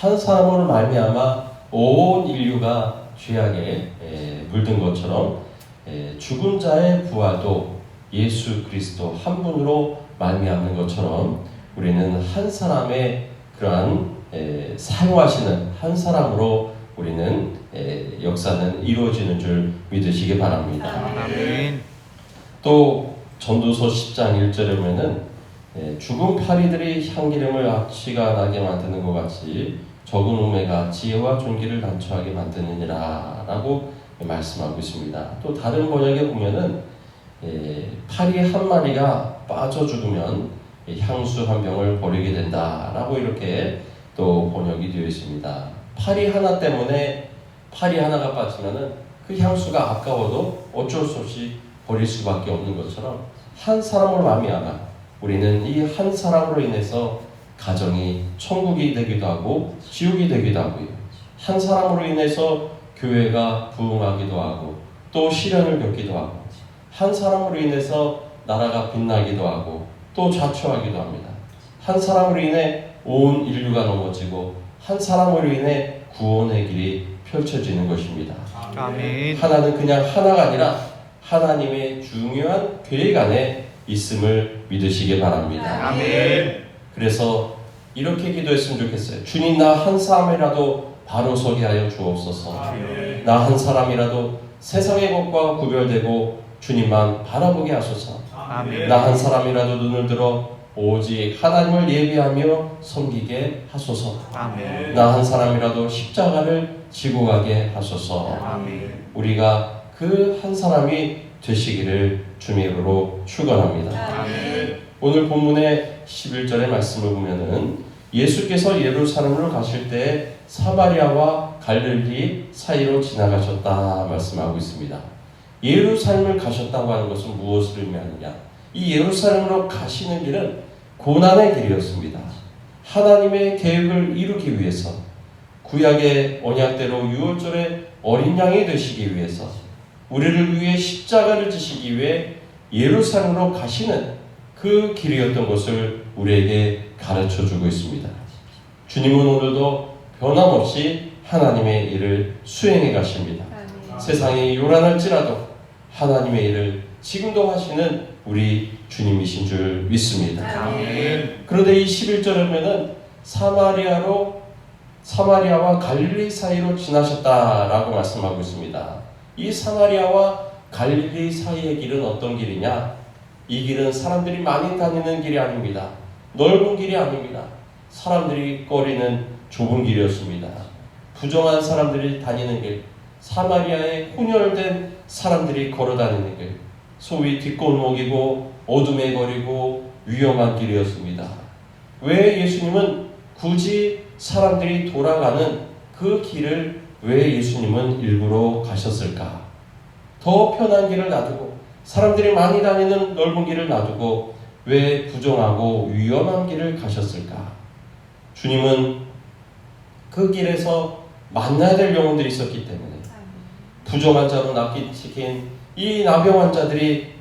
한 사람으로 말미암아 온 인류가 죄악에 물든 것처럼 죽은 자의 부활도 예수 그리스도 한 분으로 말미암는 것처럼 우리는 한 사람의 그러한 사용하시는 한 사람으로 우리는 역사는 이루어지는 줄 믿으시기 바랍니다. 아멘. 또 전도서 10장 1절에 보면은 죽은 파리들이 향기름을 악취가 나게 만드는 것 같이 적은 우매가 지혜와 존귀를 단초하게 만드느니라 라고 말씀하고 있습니다. 또 다른 번역에 보면은 파리 한 마리가 빠져 죽으면 향수 한 병을 버리게 된다라고 이렇게 또 번역이 되어 있습니다. 파리 하나 때문에 파리 하나가 빠지면은 그 향수가 아까워도 어쩔 수 없이 버릴 수밖에 없는 것처럼 한 사람으로 말미암아 우리는 이 한 사람으로 인해서 가정이 천국이 되기도 하고 지옥이 되기도 하고요. 한 사람으로 인해서 교회가 부흥하기도 하고 또 시련을 겪기도 하고 한 사람으로 인해서 나라가 빛나기도 하고 또 좌초하기도 합니다. 한 사람으로 인해 온 인류가 넘어지고 한 사람으로 인해 구원의 길이 펼쳐지는 것입니다. 아멘. 하나는 그냥 하나가 아니라 하나님의 중요한 계획 안에 있음을 믿으시기 바랍니다. 아멘. 그래서 이렇게 기도했으면 좋겠어요. 주님, 나 한 사람이라도 바로 서게 하여 주옵소서. 아멘. 나 한 사람이라도 세상의 것과 구별되고 주님만 바라보게 하소서. 아멘. 나 한 사람이라도 눈을 들어 오직 하나님을 예비하며 섬기게 하소서. 아멘. 나 한 사람이라도 십자가를 지고 가게 하소서. 아멘. 우리가 그 한 사람이 되시기를 주님으로 축원합니다. 아멘. 오늘 본문의 11절의 말씀을 보면은 예수께서 예루살렘으로 가실 때 사마리아와 갈릴리 사이로 지나가셨다 말씀하고 있습니다. 예루살렘을 가셨다고 하는 것은 무엇을 의미하느냐? 이 예루살렘으로 가시는 길은 고난의 길이었습니다. 하나님의 계획을 이루기 위해서 구약의 언약대로 유월절의 어린 양이 되시기 위해서 우리를 위해 십자가를 지시기 위해 예루살렘으로 가시는 그 길이었던 것을 우리에게 가르쳐주고 있습니다. 주님은 오늘도 변함없이 하나님의 일을 수행해 가십니다. 세상이 요란할지라도 하나님의 일을 지금도 하시는 우리 주님이신 줄 믿습니다. 아멘. 그런데 이 11절에 보면 사마리아와 갈릴리 사이로 지나셨다라고 말씀하고 있습니다. 이 사마리아와 갈릴리 사이의 길은 어떤 길이냐? 이 길은 사람들이 많이 다니는 길이 아닙니다. 넓은 길이 아닙니다. 사람들이 꺼리는 좁은 길이었습니다. 부정한 사람들이 다니는 길, 사마리아에 혼혈된 사람들이 걸어 다니는 길, 소위 뒷골목이고 어둠의 거리고 위험한 길이었습니다. 왜 예수님은 굳이 사람들이 돌아가는 그 길을 왜 예수님은 일부러 가셨을까? 더 편한 길을 놔두고 사람들이 많이 다니는 넓은 길을 놔두고 왜 부정하고 위험한 길을 가셨을까? 주님은 그 길에서 만나야 될 영혼들이 있었기 때문에 부정한 자로 낚이시킨 이 나병 환자들이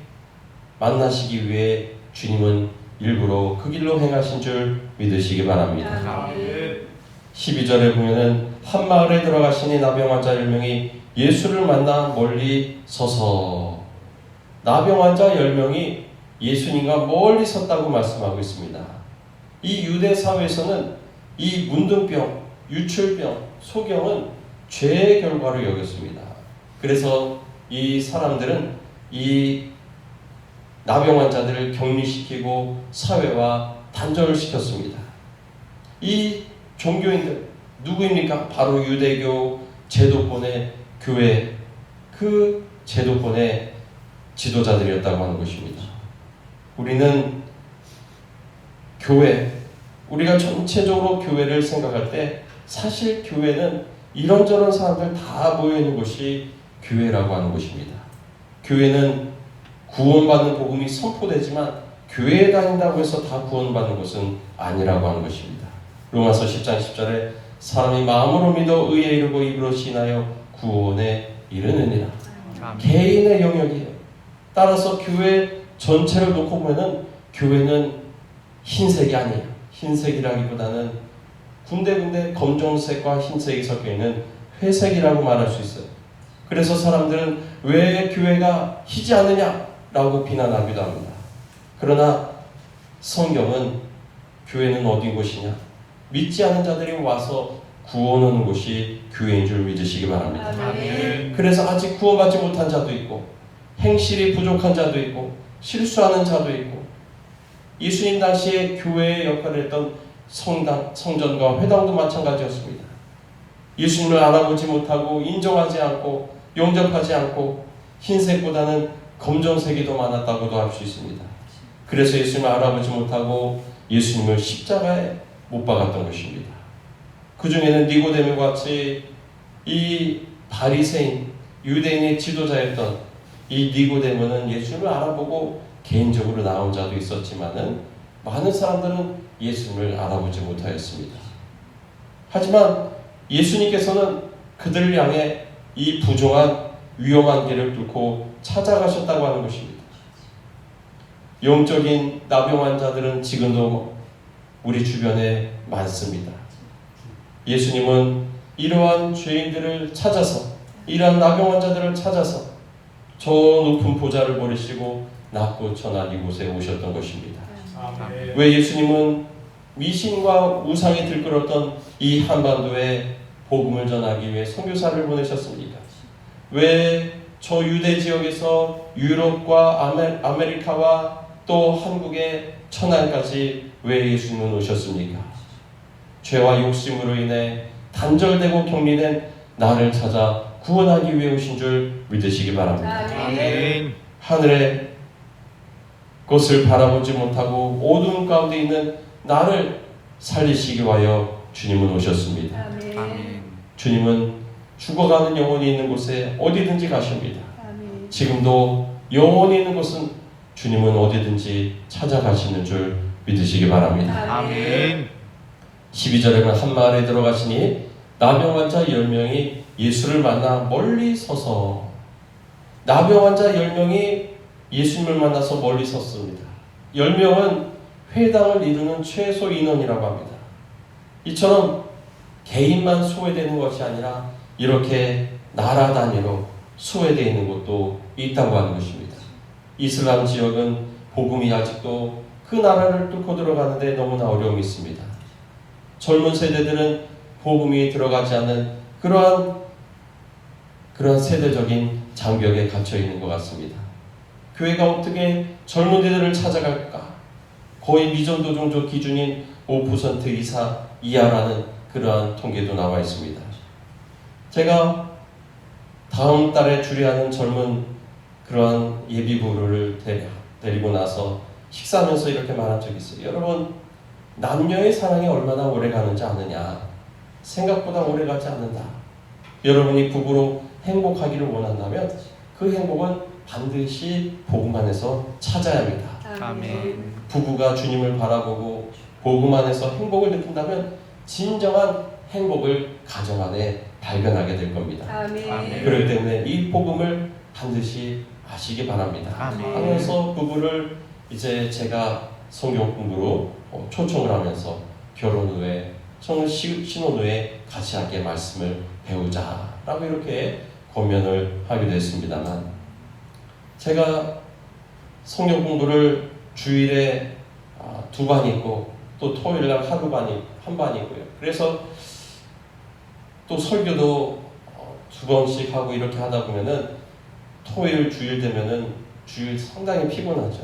만나시기 위해 주님은 일부러 그 길로 행하신 줄 믿으시기 바랍니다. 12절에 보면은 한 마을에 들어가시니 나병 환자 10명이 예수를 만나 멀리 서서 나병 환자 10명이 예수님과 멀리 섰다고 말씀하고 있습니다. 이 유대 사회에서는 이 문둥병, 유출병, 소경은 죄의 결과로 여겼습니다. 그래서 이 사람들은 이 나병 환자들을 격리시키고 사회와 단절을 시켰습니다. 이 종교인들 누구입니까? 바로 유대교 제도권의 교회, 그 제도권의 지도자들이었다고 하는 것입니다. 우리는 교회, 우리가 전체적으로 교회를 생각할 때 사실 교회는 이런저런 사람들 다 모여있는 곳이 교회라고 하는 것입니다. 교회는 구원받는 복음이 선포되지만 교회에 다닌다고 해서 다 구원받는 것은 아니라고 하는 것입니다. 로마서 10장 10절에 사람이 마음으로 믿어 의에 이르고 입으로 시인하여 구원에 이르느니라. 개인의 영역이에요. 따라서 교회 전체를 놓고 보면은 교회는 흰색이 아니에요. 흰색이라기보다는 군데군데 검정색과 흰색이 섞여 있는 회색이라고 말할 수 있어요. 그래서 사람들은 왜 교회가 희지 않느냐라고 비난하기도 합니다. 그러나 성경은 교회는 어디 곳이냐? 믿지 않은 자들이 와서 구원하는 곳이 교회인 줄 믿으시기 바랍니다. 아멘. 그래서 아직 구원받지 못한 자도 있고 행실이 부족한 자도 있고 실수하는 자도 있고 예수님 당시에 교회의 역할을 했던 성전과 회당도 마찬가지였습니다. 예수님을 알아보지 못하고 인정하지 않고 영접하지 않고 흰색보다는 검정색이 더 많았다고도 할 수 있습니다. 그래서 예수님을 알아보지 못하고 예수님을 십자가에 못 박았던 것입니다. 그 중에는 니고데모와 같이 이 바리새인 유대인의 지도자였던 이 니고데모는 예수님을 알아보고 개인적으로 나온 자도 있었지만은 많은 사람들은 예수님을 알아보지 못하였습니다. 하지만 예수님께서는 그들을 향해 이 부정한 위험한 길을 뚫고 찾아가셨다고 하는 것입니다. 영적인 나병 환자들은 지금도 우리 주변에 많습니다. 예수님은 이러한 죄인들을 찾아서 이러한 나병 환자들을 찾아서 저 높은 보좌를 버리시고 낮고 천한 이곳에 오셨던 것입니다. 아멘. 왜 예수님은 미신과 우상이 들끓었던 이 한반도에 복음을 전하기 위해 선교사를 보내셨습니까? 왜 저 유대 지역에서 유럽과 아메리카와 또 한국의 천안까지 왜 예수님은 오셨습니까? 죄와 욕심으로 인해 단절되고 격리된 나를 찾아 구원하기 위해 오신 줄 믿으시기 바랍니다. 아멘. 하늘의 것을 바라보지 못하고 어두운 가운데 있는 나를 살리시기 위하여 주님은 오셨습니다. 아멘. 주님은 죽어가는 영혼이 있는 곳에 어디든지 가십니다. 아멘. 지금도 영혼이 있는 곳은 주님은 어디든지 찾아가시는 줄 믿으시기 바랍니다. 아멘. 12절에는 한 마을에 들어가시니 나병 환자 10명이 예수를 만나 멀리 서서 나병 환자 10명이 예수님을 만나서 멀리 섰습니다. 10명은 회당을 이루는 최소 인원이라고 합니다. 이처럼 개인만 소외되는 것이 아니라 이렇게 나라 단위로 소외되어 있는 곳도 있다고 하는 것입니다. 이슬람 지역은 복음이 아직도 그 나라를 뚫고 들어가는데 너무나 어려움이 있습니다. 젊은 세대들은 복음이 들어가지 않는 그러한 세대적인 장벽에 갇혀 있는 것 같습니다. 교회가 어떻게 젊은이들을 찾아갈까? 거의 미전도 종족 기준인 5% 이하라는 그러한 통계도 나와 있습니다. 제가 다음 달에 주례하는 젊은 그러한 예비부를 데리고 나서 식사하면서 이렇게 말한 적이 있어요. 여러분, 남녀의 사랑이 얼마나 오래 가는지 아느냐? 생각보다 오래 가지 않는다. 여러분이 부부로 행복하기를 원한다면 그 행복은 반드시 복음 안에서 찾아야 합니다. 아멘. 부부가 주님을 바라보고 복음 안에서 행복을 느낀다면 진정한 행복을 가정 안에 발견하게 될 겁니다. 아멘. 그렇기 때문에 이 복음을 반드시 아시기 바랍니다. 아멘. 하면서 부부를 이제 제가 성경 공부로 초청을 하면서 결혼 후에 신혼 후에 같이 함께 말씀을 배우자라고 이렇게 권면을 하기도 했습니다만, 제가 성경 공부를 주일에 2반 있고 또 토요일날 한 반 있고요. 그래서 또 설교도 2번씩 하고 이렇게 하다 보면은 토요일 주일 되면은 주일 상당히 피곤하죠.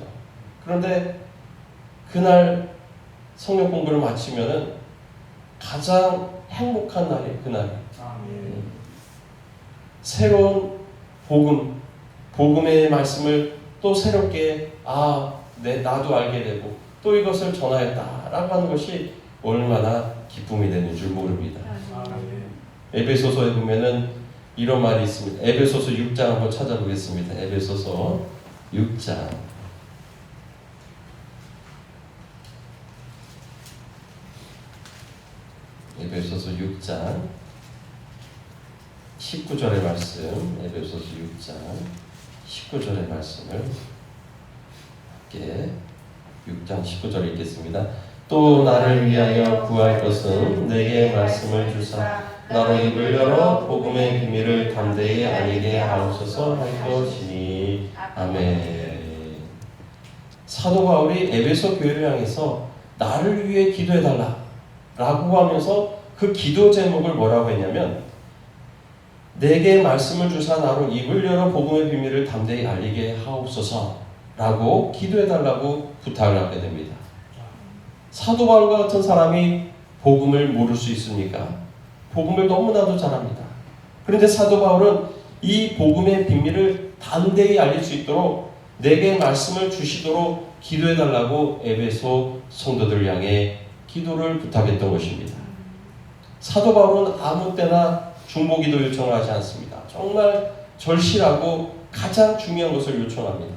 그런데 그날 성경 공부를 마치면은 가장 행복한 날이에요. 그날이. 새로운 복음의 말씀을 또 새롭게 나도 알게 되고 또 이것을 전하였다라고 하는 것이 얼마나 기쁨이 되는 줄 모릅니다. 에베소서에 보면은 이런 말이 있습니다. 에베소서 6장 한번 찾아보겠습니다. 에베소서 6장. 에베소서 6장 19절의 말씀, 에베소서 6장 19절의 말씀을 함께 6장 19절 읽겠습니다. 또 나를 위하여 구할 것은 내게 말씀을 주사 나로 입을 열어 복음의 비밀을 담대히 알리게 하옵소서 할 것이니. 아멘. 사도 바울이 에베소 교회를 향해서 나를 위해 기도해달라 라고 하면서 그 기도 제목을 뭐라고 했냐면, 내게 말씀을 주사 나로 입을 열어 복음의 비밀을 담대히 알리게 하옵소서 라고 기도해달라고 부탁을 하게 됩니다. 사도 바울과 같은 사람이 복음을 모를 수 있습니까? 복음을 너무나도 잘합니다. 그런데 사도 바울은 이 복음의 비밀을 담대히 알릴 수 있도록 내게 말씀을 주시도록 기도해달라고 에베소 성도들 향해 기도를 부탁했던 것입니다. 사도 바울은 아무 때나 중보기도 요청을 하지 않습니다. 정말 절실하고 가장 중요한 것을 요청합니다.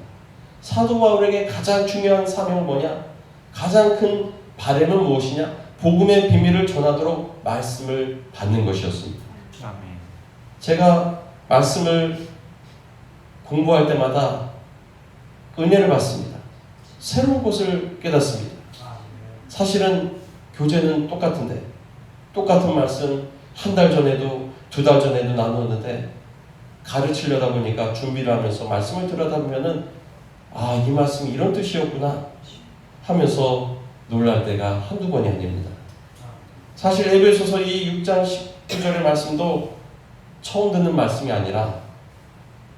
사도 바울에게 가장 중요한 사명은 뭐냐? 가장 큰 바람은 무엇이냐? 복음의 비밀을 전하도록 말씀을 받는 것이었습니다. 아멘. 제가 말씀을 공부할 때마다 은혜를 받습니다. 새로운 것을 깨닫습니다. 사실은 교재는 똑같은데, 똑같은 말씀 한 달 전에도 두 달 전에도 나누었는데, 가르치려다 보니까 준비를 하면서 말씀을 들여다보면은 이 말씀이 이런 뜻이었구나 하면서 놀랄 때가 한두 번이 아닙니다. 사실 에베소서 이 6장 19절의 말씀도 처음 듣는 말씀이 아니라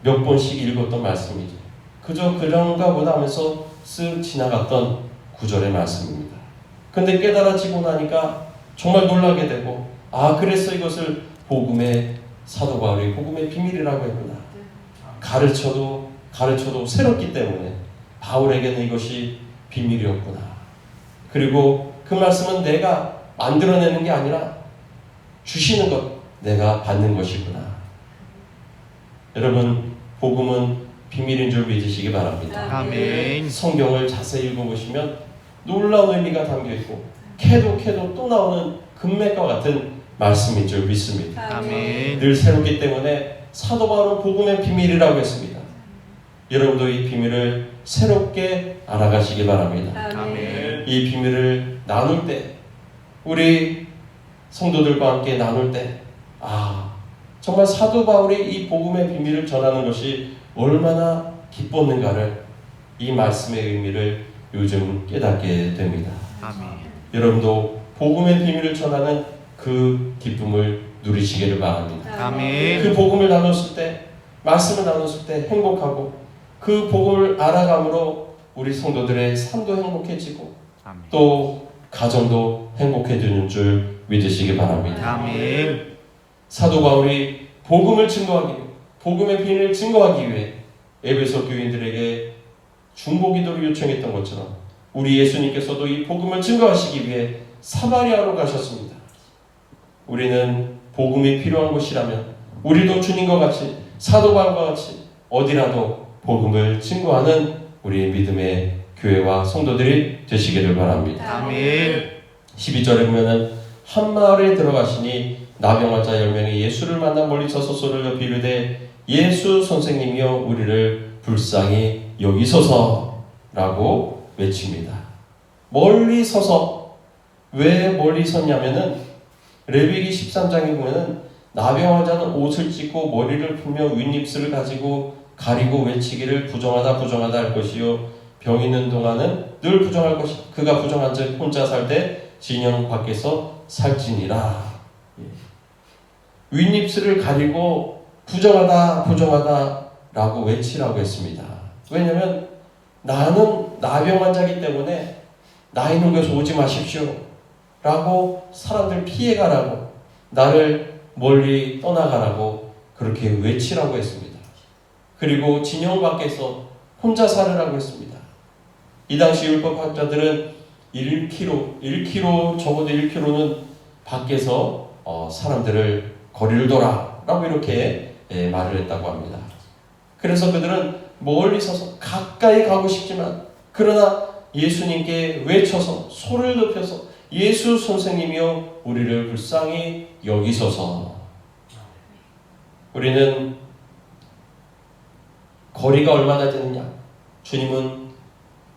몇 번씩 읽었던 말씀이죠. 그저 그런가 보다 하면서 쓱 지나갔던 구절의 말씀입니다. 근데 깨달아지고 나니까 정말 놀라게 되고, 그래서 이것을 복음의 사도 바울이 복음의 비밀이라고 했구나. 가르쳐도 새롭기 때문에 바울에게는 이것이 비밀이었구나. 그리고 그 말씀은 내가 만들어내는 게 아니라 주시는 것, 내가 받는 것이구나. 여러분, 복음은 비밀인 줄 믿으시기 바랍니다. 아멘. 성경을 자세히 읽어보시면 놀라운 의미가 담겨있고 캐도 또 나오는 금맥과 같은 말씀인 줄 믿습니다. 아멘. 늘 새롭기 때문에 사도 바울은 복음의 비밀이라고 했습니다. 여러분도 이 비밀을 새롭게 알아가시기 바랍니다. 아멘. 이 비밀을 나눌 때, 우리 성도들과 함께 나눌 때, 정말 사도 바울이 이 복음의 비밀을 전하는 것이 얼마나 기뻤는가를, 이 말씀의 의미를 요즘 깨닫게 됩니다. 아멘. 여러분도 복음의 비밀을 전하는 그 기쁨을 누리시기를 바랍니다. 아멘. 그 복음을 나눴을 때, 말씀을 나눴을 때 행복하고, 그 복음을 알아감으로 우리 성도들의 삶도 행복해지고 아멘. 또 가정도 행복해지는 줄 믿으시기 바랍니다. 아멘. 사도 바울이 복음을 증거하기 위해, 복음의 비밀을 증거하기 위해 에베소 교인들에게 중보기도를 요청했던 것처럼 우리 예수님께서도 이 복음을 증거하시기 위해 사마리아로 가셨습니다. 우리는 복음이 필요한 곳이라면 우리도 주님과 같이, 사도 바울과 같이 어디라도 복음을 증거하는 우리 믿음의 교회와 성도들이 되시기를 바랍니다. 아멘. 12절에 보면은 한 마을에 들어가시니 나병환자 10명이 예수를 만나 멀리 서서 소리를 비르되 예수 선생님이여 우리를 불쌍히 여기소서라고 외칩니다. 멀리 서서, 왜 멀리 섰냐면은 레위기 13장에 보면은 나병환자는 옷을 찢고 머리를 풀며 윗입술을 가지고 가리고 외치기를 부정하다 할 것이요 병 있는 동안은 늘 부정할 것이, 그가 부정한 즉 혼자 살 때 진영 밖에서 살지니라. 윗입술을 가리고 부정하다 라고 외치라고 했습니다. 왜냐하면 나는 나병 환자이기 때문에 나 있는 곳에 오지 마십시오 라고 사람들 피해가라고, 나를 멀리 떠나가라고 그렇게 외치라고 했습니다. 그리고 진영 밖에서 혼자 살으라고 했습니다. 이 당시 율법학자들은 1km, 적어도 1km는 밖에서 사람들을 거리를 둬라 라고 이렇게 말을 했다고 합니다. 그래서 그들은 멀리 서서 가까이 가고 싶지만, 그러나 예수님께 외쳐서 소리를 높여서 예수 선생님이여 우리를 불쌍히 여기소서. 우리는 거리가 얼마나 되느냐, 주님은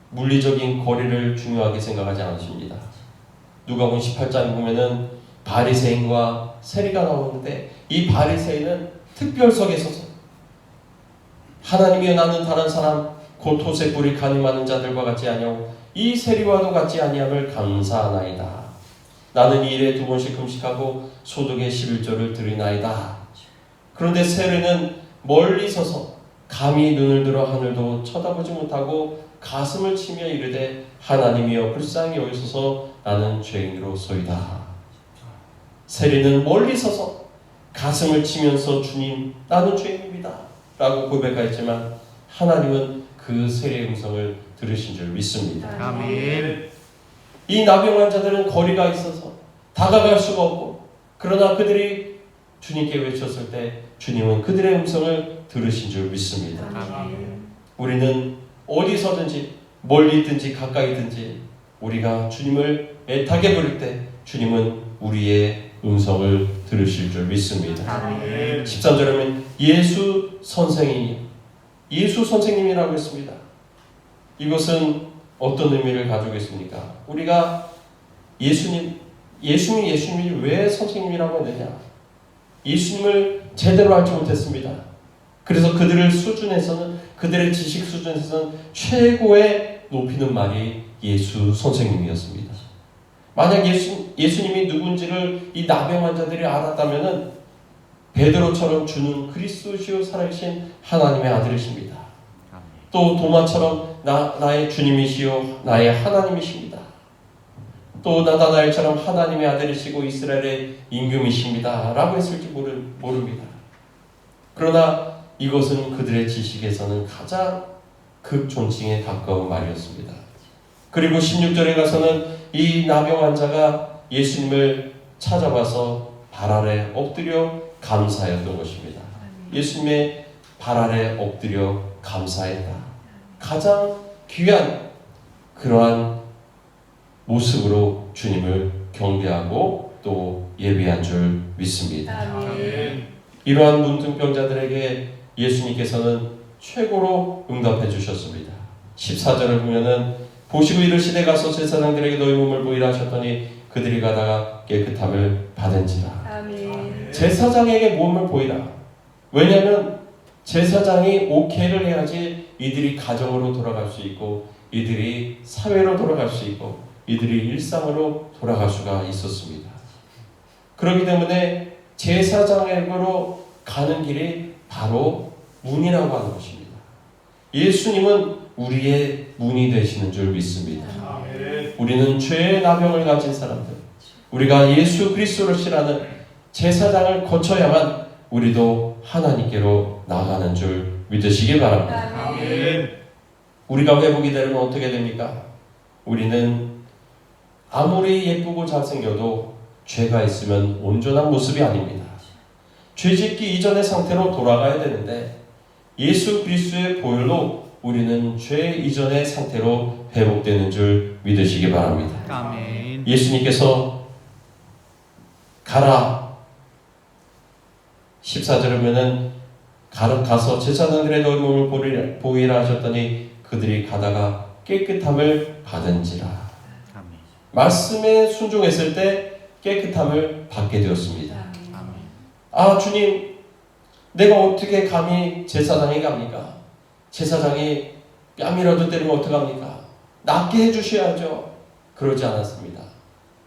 물리적인 거리를 중요하게 생각하지 않으십니다. 누가복음 18장 보면은 바리새인과 세리가 나오는데 이 바리새인은 특별석에 서서 하나님이여 나는 다른 사람 곧 토색 뿌리 간이 많은 자들과 같지 아니하고 이 세리와도 같지 아니함을 감사하나이다. 나는 이 일에 2번씩 금식하고 소득의 11조를 드리나이다. 그런데 세리는 멀리 서서 감히 눈을 들어 하늘도 쳐다보지 못하고 가슴을 치며 이르되 하나님이여 불쌍히 여기소서 나는 죄인으로소이다. 세리는 멀리 서서 가슴을 치면서 주님 나는 죄인입니다 라고 고백하였지만 하나님은 그 세리의 음성을 들으신 줄 믿습니다. 아멘. 이 나병 환자들은 거리가 있어서 다가갈 수가 없고 그러나 그들이 주님께 외쳤을 때 주님은 그들의 음성을 들으신 줄 믿습니다. 아멘. 우리는 어디서든지 멀리 있든지 가까이 있든지 우리가 주님을 애타게 부를 때 주님은 우리의 음성을 들으실 줄 믿습니다. 아멘. 13절에 보면 예수 선생님이라고 했습니다. 이것은 어떤 의미를 가지고 있습니까? 우리가 예수님이 왜 선생님이라고 했느냐? 예수님을 제대로 알지 못했습니다. 그래서 그들의 지식 수준에서는 최고의 높이는 말이 예수 선생님이었습니다. 만약 예수님이 누군지를 이 나병 환자들이 알았다면은 베드로처럼 주는 그리스도시요 살아계신 하나님의 아들이십니다. 또 도마처럼 나의 주님이시요 나의 하나님이십니다. 또 나다나엘처럼 하나님의 아들이시고 이스라엘의 임금이십니다 라고 했을지 모릅니다. 그러나 이것은 그들의 지식에서는 가장 극존칭에 가까운 말이었습니다. 그리고 16절에 가서는 이 나병 환자가 예수님을 찾아와서 발 아래 엎드려 감사했던 것입니다. 예수님의 발 아래 엎드려 감사했다. 가장 귀한 그러한 모습으로 주님을 경배하고 또 예배한 줄 믿습니다. 아멘. 이러한 문둥병자들에게 예수님께서는 최고로 응답해 주셨습니다. 14절을 보면은 보시고 이르시되 가서 제사장들에게 너희 몸을 보이라 하셨더니 그들이 가다가 깨끗함을 받은지라. 아멘. 제사장에게 몸을 보이라. 왜냐하면 제사장이 오케이를 해야지 이들이 가정으로 돌아갈 수 있고 이들이 사회로 돌아갈 수 있고 이들이 일상으로 돌아갈 수가 있었습니다. 그렇기 때문에 제사장에게로 가는 길이 바로 문이라고 하는 것입니다. 예수님은 우리의 문이 되시는 줄 믿습니다. 아멘. 우리는 죄의 나병을 가진 사람들, 우리가 예수 그리스도를 신하는 제사장을 거쳐야만 우리도 하나님께로 나가는 줄 믿으시기 바랍니다. 아멘. 우리가 회복이 되면 어떻게 됩니까? 우리는 아무리 예쁘고 잘생겨도 죄가 있으면 온전한 모습이 아닙니다. 죄짓기 이전의 상태로 돌아가야 되는데 예수 그리스도의 보혈로 우리는 죄 이전의 상태로 회복되는 줄 믿으시기 바랍니다. 아멘. 예수님께서 가라 14절에 보면은 가서 제사장들의 너희 몸을 보이라 하셨더니 그들이 가다가 깨끗함을 받은지라. 아멘. 말씀에 순종했을 때 깨끗함을 받게 되었습니다. 아멘. 아 주님, 내가 어떻게 감히 제사장에 갑니까? 제사장이 뺨이라도 때리면 어떡합니까? 낫게 해주셔야죠. 그러지 않았습니다.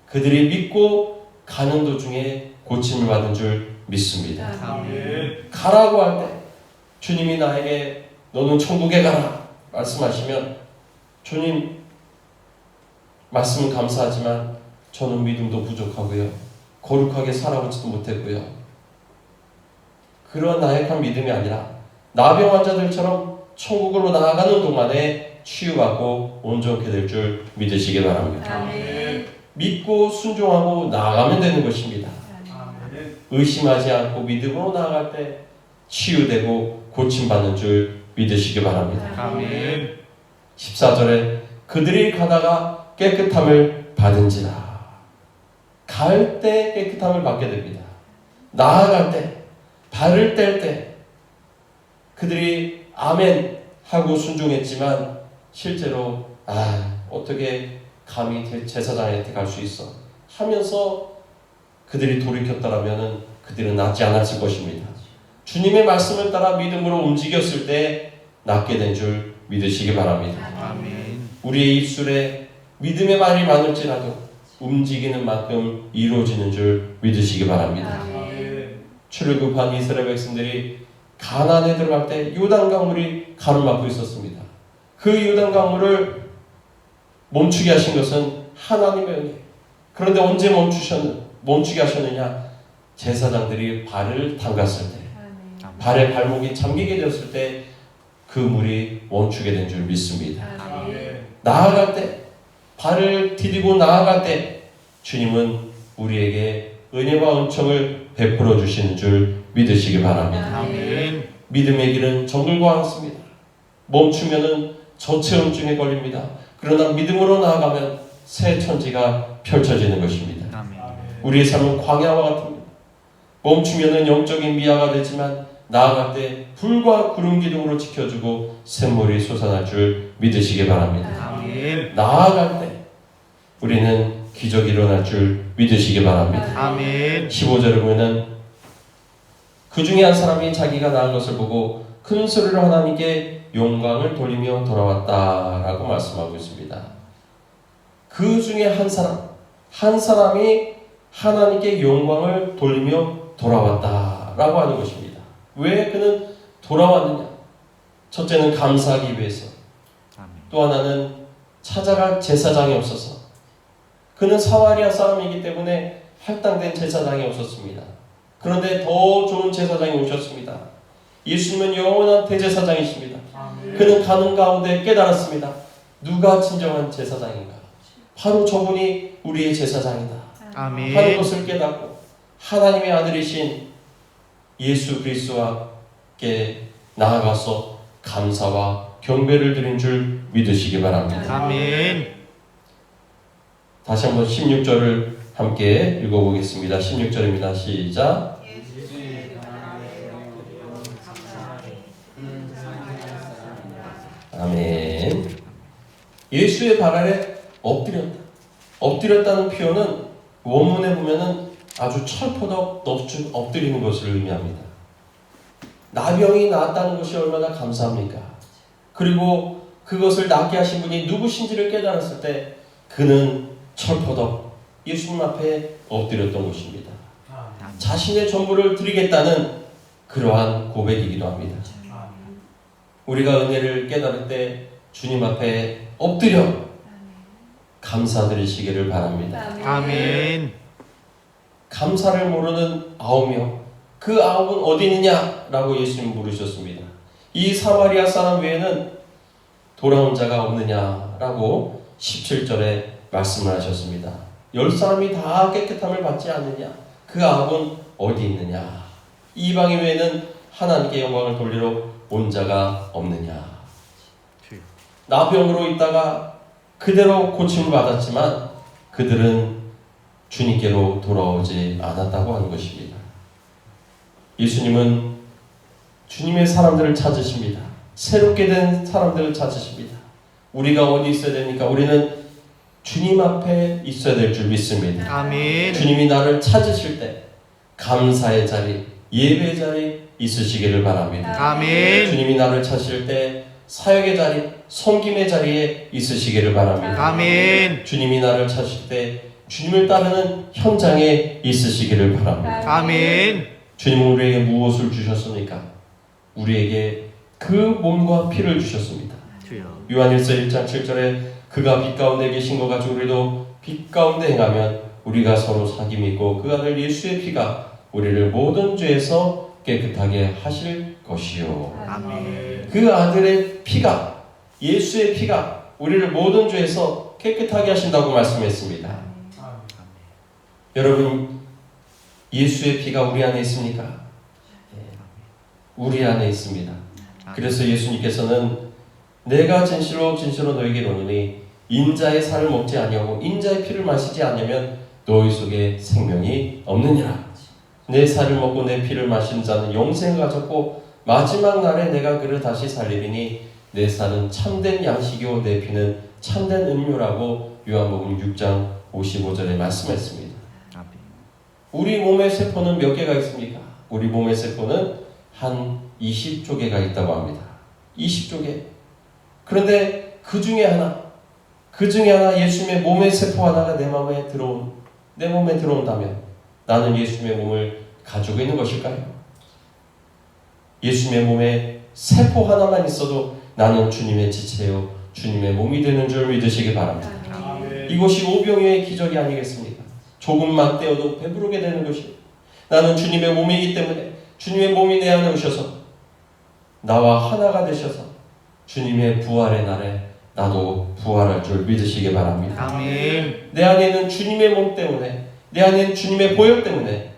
그들이 믿고 가는 도중에 고침을 받은 줄 믿습니다. 아멘. 가라고 할 때 주님이 나에게 너는 천국에 가라 말씀하시면 주님 말씀은 감사하지만 저는 믿음도 부족하고요. 거룩하게 살아보지도 못했고요. 그런 나약한 믿음이 아니라 나병 환자들처럼 천국으로 나아가는 동안에 치유받고 온전케 될 줄 믿으시기 바랍니다. 아멘. 믿고 순종하고 나아가면 되는 것입니다. 아멘. 의심하지 않고 믿음으로 나아갈 때 치유되고 고침받는 줄 믿으시기 바랍니다. 아멘. 14절에 그들이 가다가 깨끗함을 받은지라. 갈 때 깨끗함을 받게 됩니다. 나아갈 때, 발을 뗄 때 그들이 아멘 하고 순종했지만 실제로 어떻게 감히 제사장한테 갈 수 있어? 하면서 그들이 돌이켰더라면 그들은 낫지 않았을 것입니다. 주님의 말씀을 따라 믿음으로 움직였을 때 낫게 된 줄 믿으시기 바랍니다. 아멘. 우리의 입술에 믿음의 말이 많을지라도 움직이는 만큼 이루어지는 줄 믿으시기 바랍니다. 아멘. 출애굽한 이스라엘 백성들이 가나안에 들어갈 때 요단강물이 가로막고 있었습니다. 그 요단강물을 멈추게 하신 것은 하나님의 은혜. 그런데 언제 멈추게 하셨느냐? 제사장들이 발을 담갔을 때, 발에 발목이 잠기게 되었을 때 그 물이 멈추게 된 줄 믿습니다. 아멘. 나아갈 때, 발을 디디고 나아갈 때 주님은 우리에게 은혜와 은총을 베풀어 주시는 줄 믿으시기 바랍니다. 아멘. 믿음의 길은 정글과 같습니다. 멈추면은 저체온증에 걸립니다. 그러나 믿음으로 나아가면 새 천지가 펼쳐지는 것입니다. 아멘. 우리의 삶은 광야와 같습니다. 멈추면은 영적인 미아가 되지만 나아갈 때 불과 구름 기둥으로 지켜주고 샘물이 솟아날 줄 믿으시기 바랍니다. 아멘. 나아갈 때 우리는 기적이 일어날 줄 믿으시기 바랍니다. 아멘. 15절에 보면은 그 중에 한 사람이 자기가 나은 것을 보고 큰 소리로 하나님께 영광을 돌리며 돌아왔다라고 말씀하고 있습니다. 그 중에 한 사람이 하나님께 영광을 돌리며 돌아왔다라고 하는 것입니다. 왜 그는 돌아왔느냐? 첫째는 감사하기 위해서, 또 하나는 찾아갈 제사장이 없어서. 그는 사마리아 사람이기 때문에 할당된 제사장이 없었습니다. 그런데 더 좋은 제사장이 오셨습니다. 예수님은 영원한 대제사장이십니다. 그는 가는 가운데 깨달았습니다. 누가 진정한 제사장인가? 바로 저분이 우리의 제사장이다 아멘. 하는 것을 깨닫고 하나님의 아들이신 예수 그리스도와 함께 나아가서 감사와 경배를 드린 줄 믿으시기 바랍니다. 아멘. 다시 한번 16절을 함께 읽어보겠습니다. 16절입니다. 시작. 아멘. 예수의 발 아래 엎드렸다. 엎드렸다는 표현은 원문에 보면은 아주 철포덕 넙죽 엎드리는 것을 의미합니다. 나병이 나았다는 것이 얼마나 감사합니까? 그리고 그것을 낫게 하신 분이 누구신지를 깨달았을 때 그는 철포덕 예수님 앞에 엎드렸던 것입니다. 자신의 전부를 드리겠다는 그러한 고백이기도 합니다. 우리가 은혜를 깨달을 때 주님 앞에 엎드려 감사드리시기를 바랍니다. 아멘. 감사를 모르는 9명, 그 9은 어디 있느냐라고 예수님 물으셨습니다. 이 사마리아 사람 외에는 돌아온 자가 없느냐라고 17절에 말씀을 하셨습니다. 10사람이 다 깨끗함을 받지 않느냐? 그 9은 어디 있느냐? 이방인 외에는 하나님께 영광을 돌리러 온 자가 없느냐? 나병으로 있다가 그대로 고침을 받았지만 그들은 주님께로 돌아오지 않았다고 하는 것입니다. 예수님은 주님의 사람들을 찾으십니다. 새롭게 된 사람들을 찾으십니다. 우리가 어디 있어야 됩니까? 우리는 주님 앞에 있어야 될 줄 믿습니다. 아멘. 주님이 나를 찾으실 때 감사의 자리, 예배의 자리 있으시기를 바랍니다. 아멘. 주님이 나를 찾으실 때 사역의 자리, 섬김의 자리에 있으시기를 바랍니다. 아멘. 주님이 나를 찾으실 때 주님을 따르는 현장에 있으시기를 바랍니다. 아멘. 주님은 우리에게 무엇을 주셨습니까? 우리에게 그 몸과 피를 주셨습니다. 주여. 요한일서 1장 7절에 그가 빛 가운데 계신 것 같이 우리도 빛 가운데 행하면 우리가 서로 사귐이 있고 그 아들 예수의 피가 우리를 모든 죄에서 깨끗하게 하실 것이요. 아멘. 그 아들의 피가, 예수의 피가 우리를 모든 죄에서 깨끗하게 하신다고 말씀했습니다. 여러분, 예수의 피가 우리 안에 있습니까? 우리 안에 있습니다. 그래서 예수님께서는 내가 진실로 진실로 너에게 이르노니 인자의 살을 먹지 아니하고 인자의 피를 마시지 않으면 너희 속에 생명이 없느니라. 내 살을 먹고 내 피를 마시는 자는 영생을 가졌고 마지막 날에 내가 그를 다시 살리리니 내 살은 참된 양식이요 내 피는 참된 음료라고 요한복음 6장 55절에 말씀했습니다. 아멘. 우리 몸의 세포는 몇 개가 있습니까? 우리 몸의 세포는 한 20조 개가 있다고 합니다. 20조 개. 그런데 그 중에 하나 예수님의 몸의 세포 하나가 내 몸에 들어온다면 나는 예수님의 몸을 가지고 있는 것일까요? 예수님의 몸에 세포 하나만 있어도 나는 주님의 지체요 주님의 몸이 되는 줄 믿으시기 바랍니다. 이것이 오병이어의 기적이 아니겠습니까? 조금만 떼어도 배부르게 되는 것이 나는 주님의 몸이기 때문에 주님의 몸이 내 안에 오셔서 나와 하나가 되셔서 주님의 부활의 날에 나도 부활할 줄 믿으시기 바랍니다. 아멘. 내 안에 있는 주님의 몸 때문에 내 안에 있는 주님의 보혈 때문에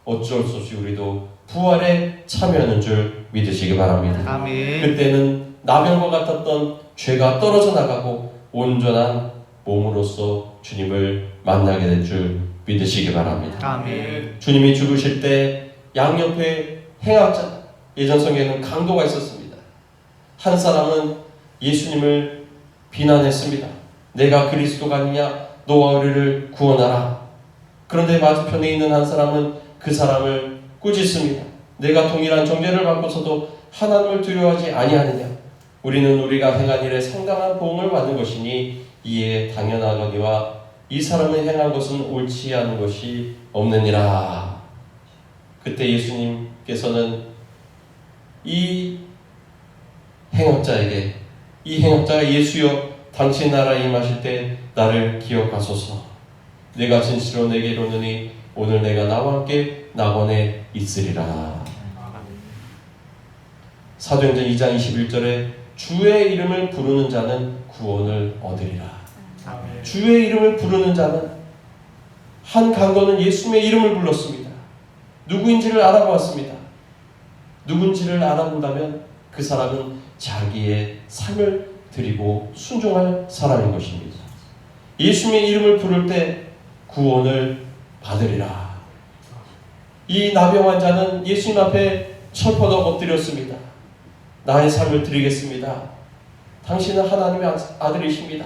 어쩔 수 없이 우리도 부활에 참여하는 줄 믿으시기 바랍니다. 아멘. 그때는 나병과 같았던 죄가 떨어져 나가고 온전한 몸으로서 주님을 만나게 될 줄 믿으시기 바랍니다. 아멘. 주님이 죽으실 때 양옆에 행악자, 예전 성경에는 강도가 있었습니다. 한 사람은 예수님을 비난했습니다. 내가 그리스도가 아니냐? 너와 우리를 구원하라. 그런데 맞은편에 있는 한 사람은 그 사람을 꾸짖습니다. 내가 동일한 정죄를 받고서도 하나님을 두려워하지 아니하느냐? 우리는 우리가 행한 일에 상당한 보응을 받는 것이니 이에 당연하거니와 이 사람이 행한 것은 옳지 않은 것이 없느니라. 그때 예수님께서는 이 행악자에게 이 행악자가 예수여 당신 나라에 임하실 때 나를 기억하소서. 내가 진실로 내게 이르노니 오늘 내가 나와 함께 낙원에 있으리라. 사도행전 2장 21절에 주의 이름을 부르는 자는 구원을 얻으리라. 아멘. 주의 이름을 부르는 자는 한 강도는 예수님의 이름을 불렀습니다. 누구인지를 알아보았습니다. 누군지를 알아본다면 그 사람은 자기의 삶을 드리고 순종할 사람인 것입니다. 예수님의 이름을 부를 때 구원을 받으리라. 이 나병 환자는 예수님 앞에 철퍼덕 엎드렸습니다. 나의 삶을 드리겠습니다. 당신은 하나님의 아들이십니다.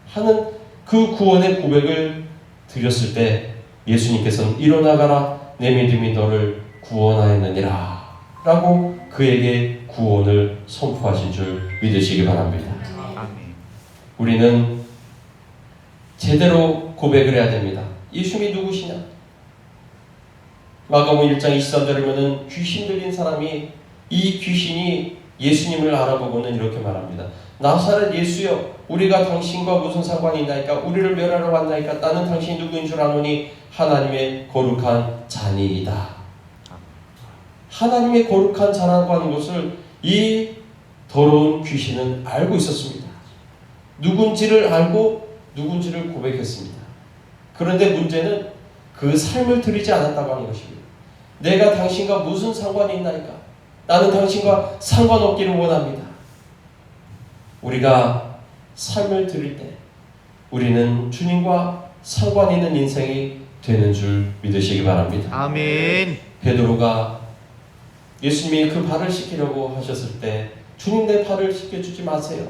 하는 그 구원의 고백을 드렸을 때 예수님께서는 일어나가라 내 믿음이 너를 구원하였느니라 라고 그에게 구원을 선포하신 줄 믿으시기 바랍니다. 아멘. 우리는 제대로 고백을 해야 됩니다. 예수님이 누구시냐? 마가복음 1장 23절에 보면 귀신 들린 사람이 이 귀신이 예수님을 알아보고는 이렇게 말합니다. 나사렛 예수여 우리가 당신과 무슨 상관이 있나이까? 우리를 멸하러 왔나이까? 나는 당신이 누구인 줄 아노니 하나님의 거룩한 자니이다. 하나님의 거룩한 자라고 하는 것을 이 더러운 귀신은 알고 있었습니다. 누군지를 알고 누군지를 고백했습니다. 그런데 문제는 그 삶을 드리지 않았다고 하는 것입니다. 내가 당신과 무슨 상관이 있나이까? 나는 당신과 상관없기를 원합니다. 우리가 삶을 드릴 때 우리는 주님과 상관 있는 인생이 되는 줄 믿으시기 바랍니다. 아멘. 베드로가 예수님이 그 발을 씻기려고 하셨을 때 주님 내 발을 씻겨주지 마세요.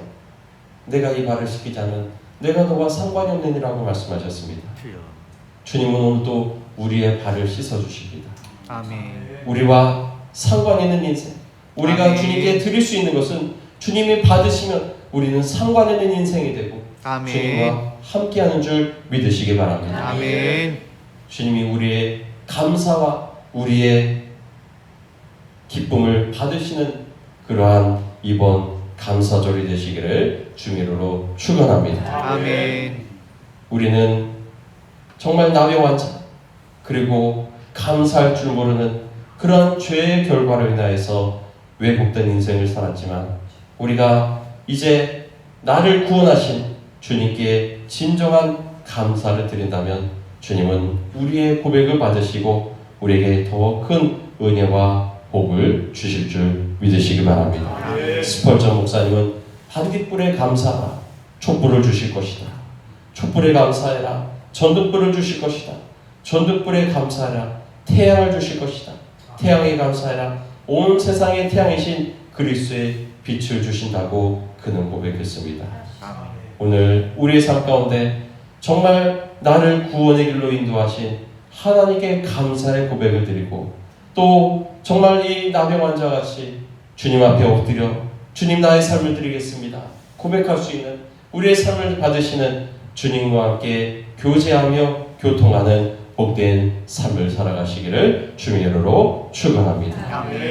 내가 이 발을 씻기자면 내가 너와 상관이 없느니라고 말씀하셨습니다. 주님은 오늘도 우리의 발을 씻어주십니다. 아멘. 우리와 상관 있는 인생, 우리가 아멘. 주님께 드릴 수 있는 것은 주님이 받으시면 우리는 상관 있는 인생이 되고 아멘. 주님과 함께하는 줄 믿으시기 바랍니다. 아멘. 주님이 우리의 감사와 우리의 기쁨을 받으시는 그러한 이번 감사절이 되시기를 주님으로 축원합니다. 아멘. 우리는 정말 나병 환자 그리고 감사할 줄 모르는 그런 죄의 결과로 인하여서 왜곡된 인생을 살았지만 우리가 이제 나를 구원하신 주님께 진정한 감사를 드린다면 주님은 우리의 고백을 받으시고 우리에게 더 큰 은혜와 복을 주실 줄 믿으시기 바랍니다. 스펄전 목사님은 반딧불에 감사하라 촛불을 주실 것이다. 촛불에 감사해라 전등불을 주실 것이다. 전등불에 감사하라 태양을 주실 것이다. 태양에 감사해라 온 세상의 태양이신 그리스도의 빛을 주신다고 그는 고백했습니다. 오늘 우리의 삶 가운데 정말 나를 구원의 길로 인도하신 하나님께 감사의 고백을 드리고 또 정말 이 나병 환자같이 주님 앞에 엎드려 주님 나의 삶을 드리겠습니다 고백할 수 있는 우리의 삶을 받으시는 주님과 함께 교제하며 교통하는 복된 삶을 살아가시기를 주님의 이름으로 축원합니다. 아멘.